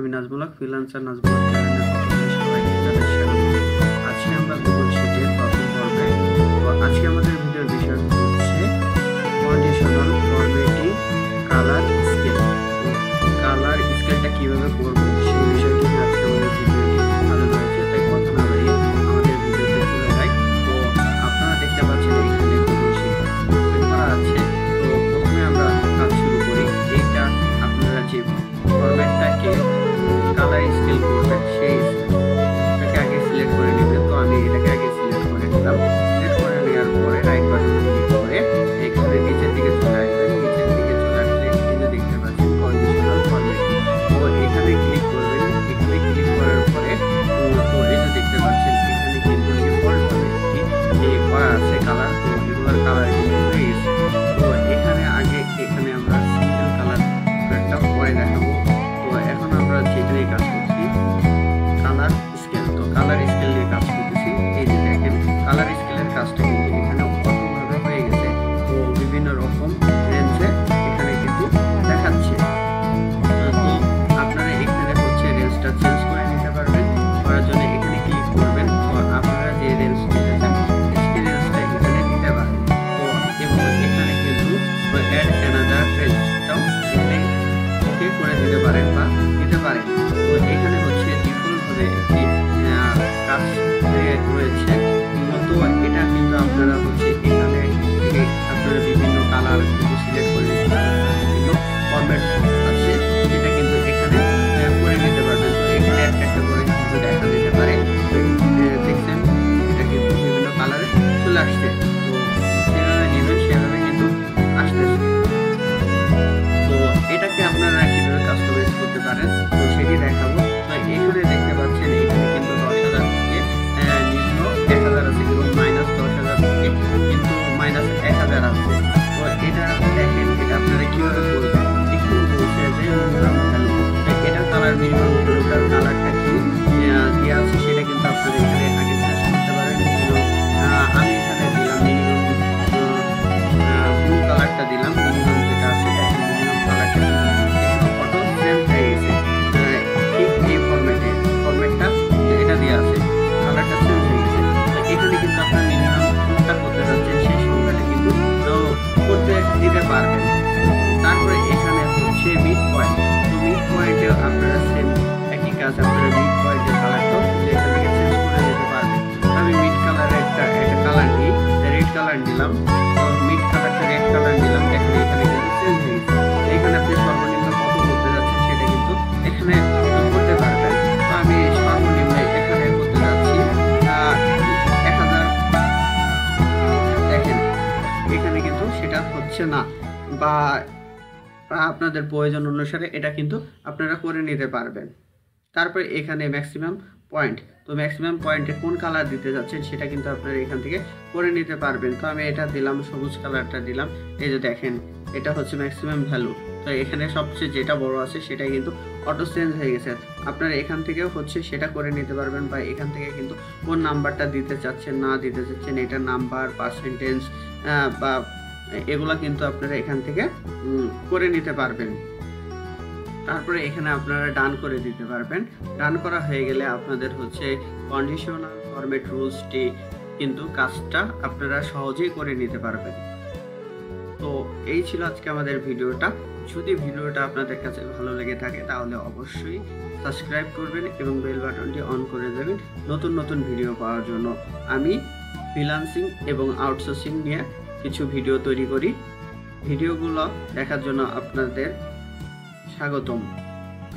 আমি নাজমুল হক, ফ্রিল্যান্সার নাজমুল হক চ্যানেলের পক্ষ থেকে সবাইকে জানাই স্বাগত। আজকে আমরা গুগল শিটের প্রথম পর্বে। তো আজকে আমাদের ভিডিওর বিষয় হচ্ছে conditional formatting colour scale. Colour স্কেলটা কিভাবে করব সেই বিষয়টি নিয়ে আজকে আমাদের ভিডিওটি আলোচনা হচ্ছে। তাই কথা না বাড়িয়ে আমাদের ভিডিওতে চলে যাই। তো আপনারা দেখতে পাচ্ছেন এখানে গুগল শিট ওপেন করা আছে। তো প্রথমে আমরা কাজ শুরু করি। এইটা আপনারা যে ফরম্যাটটাকে কালার স্কেল করবেন সেইটাকে আগে সিলেক্ট করে নেবেন। তো আমি এটাকে আগে সিলেক্ট করে নিলাম। সিলেক্ট করে নেওয়ার পরে রাইট বাটন ক্লিক করে এখানে নিচের দিকে চলে আসবেন। নিচের দিকে চলে আসলে এখানে দেখতে পাচ্ছেন কন্ডিশনাল ফরম্যাটিং। তো এখানে ক্লিক করবেন। এখানে ক্লিক করার পরে তো এটা দেখতে পাচ্ছেন এখানে কিন্তু ডিফল্ট ফরম্যাটটি করা আছে কালার। তো এগুলোর কালার কিন্তু হয়ে গেছে। তো এখানে আগে এখানে আমরা সিঙ্গেল কালার একটা পরে দেখাবো। তো এখন আমরা যেটা নিয়ে কাজ করছি কালার স্কেল। তো কালার স্কেল নিয়ে কাজ করতেছি। এই যে দেখেন কালার স্কেলের কাজটা কিন্তু এখানে অটোভাবে হয়ে গেছে। তো বিভিন্ন রকম রেঞ্জে এখানে কিন্তু দেখাচ্ছে। তো আপনারা এখানে হচ্ছে রেঞ্জটা চেঞ্জ করে নিতে পারবেন। করার জন্য এখানে ক্লিক করবেন। তো আপনারা যে রেঞ্জ নিতে চান সেই রেঞ্জটা এখানে নিতে পারেন। তো এবং এখানে কিন্তু অ্যাড অ্যানাদার রেঞ্জটাও এখানে ওকে করে দিতে পারেন বা দিতে পারেন। তো এখানে হচ্ছে ডিফল্টভাবে একটি কাজ রয়েছে। তো এটা কিন্তু আপনারা হচ্ছে এখানে থেকে আপনারা বিভিন্ন কালার কিন্তু সিলেক্ট করে নিতে পারেন। বিভিন্ন ফরম্যাট আছে যেটা কিন্তু এখানে করে নিতে পারবেন। তো এখানে একটা একটা করে কিন্তু দেখা যেতে পারে। দেখছেন এটা কিন্তু বিভিন্ন কালারে চলে আসছে। তো যেভাবে নেবেন সেভাবে কিন্তু আসতেছে। তো এটাকে আপনারা কিভাবে কাস্টমাইজ করতে পারেন তো সেটি দেখাবো। তো এখানে দেখতে পাচ্ছেন এখানে কিন্তু 10,000 থেকে নিম্ন 1000 আছে এবং -10,000 থেকে কিন্তু -1000 আছে। তো এটা দেখেন এটা আপনারা কিভাবে করবেন। এখানে বলছে যে মিনিমাম ভ্যালু এটা কালার মিনিমাম ভ্যালুটার কালারটা কি দেওয়া আছে সেটা কিন্তু আপনারা এখানে আগে সার্চ করতে পারেন। আমি এখানে দিলাম মিনিমাম ব্লু কালারটা দিলাম। মিনিমাম যেটা আছে দেখেন মিনিমাম কালারটা অটো সেভ হয়ে গেছে। ঠিক এই ফরম্যাটটা এটা দেওয়া আছে কালারটা সেভ হয়ে গেছে। তো এখানে কিন্তু আপনার মিনিমাম কোনটা করতে যাচ্ছেন সেই সংখ্যাটা কিন্তু করতে দিতে পারবেন। তারপরে এখানে হচ্ছে মিড পয়েন্ট। তো মিড পয়েন্টে আপনারা সেম একই কাজ আপনারা মিড পয়েন্টের কালারটাও এখান থেকে চেঞ্জ করে দিতে পারবেন। আমি মিড কালারের একটা কালার নিই, রেড কালার নিলাম। তো মিড কালারটা রেড কালার নিলাম। দেখেন এখানে কিন্তু চেঞ্জ হয়ে গেছে। এখানে আপনি সর্বনিম্ন কত করতে যাচ্ছেন সেটা কিন্তু এখানে করতে পারবেন। তো আমি সর্বনিম্ন এখানে করতে যাচ্ছি 1000। দেখেন এখানে কিন্তু সেটা হচ্ছে না বা আপনাদের প্রয়োজন অনুসারে এটা কিন্তু আপনারা করে নিতে পারবেন। তারপরে এখানে ম্যাক্সিমাম পয়েন্ট। তো ম্যাক্সিমাম পয়েন্টে কোন কালার দিতে যাচ্ছেন সেটা কিন্তু আপনারা এখান থেকে করে নিতে পারবেন। তো আমি এটা দিলাম, সবুজ কালারটা দিলাম। এই যে দেখেন এটা হচ্ছে ম্যাক্সিমাম ভ্যালু। তো এখানে সবচেয়ে যেটা বড় আছে সেটাই কিন্তু অটো চেঞ্জ হয়ে গেছে। আপনারা এখান থেকেও হচ্ছে সেটা করে নিতে পারবেন বা এখান থেকে কিন্তু কোন নাম্বারটা দিতে চাচ্ছেন না দিতে চাচ্ছেন এটা নাম্বার পার্সেন্টেজ বা এগুলা কিন্তু আপনারা এখান থেকে করে নিতে পারবেন। তারপরে এখানে আপনারা ডান করে দিতে পারবেন। ডান করা হয়ে গেলে আপনাদের হচ্ছে কন্ডিশনাল ফরম্যাট রুলসটি কিন্তু কাজটা আপনারা সহজেই করে নিতে পারবেন। তো এই ছিল আজকে আমাদের ভিডিওটা। যদি ভিডিওটা আপনাদের কাছে ভালো লেগে থাকে তাহলে অবশ্যই সাবস্ক্রাইব করবেন এবং বেল বাটনটি অন করে দেবেন নতুন নতুন ভিডিও পাওয়ার জন্য। আমি ফ্রিল্যান্সিং এবং আউটসোর্সিং নিয়ে কিছু ভিডিও তৈরি করি। ভিডিওগুলো দেখার জন্য আপনাদের স্বাগতম।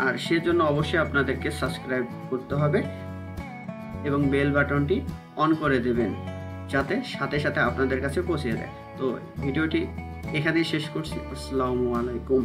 আর সেজন্য অবশ্যই আপনাদেরকে সাবস্ক্রাইব করতে হবে এবং বেল বাটনটি অন করে দেবেন যাতে সাথে সাথে আপনাদের কাছে পৌঁছে যায়। তো ভিডিওটি এখানেই শেষ করছি। আসসালামু আলাইকুম।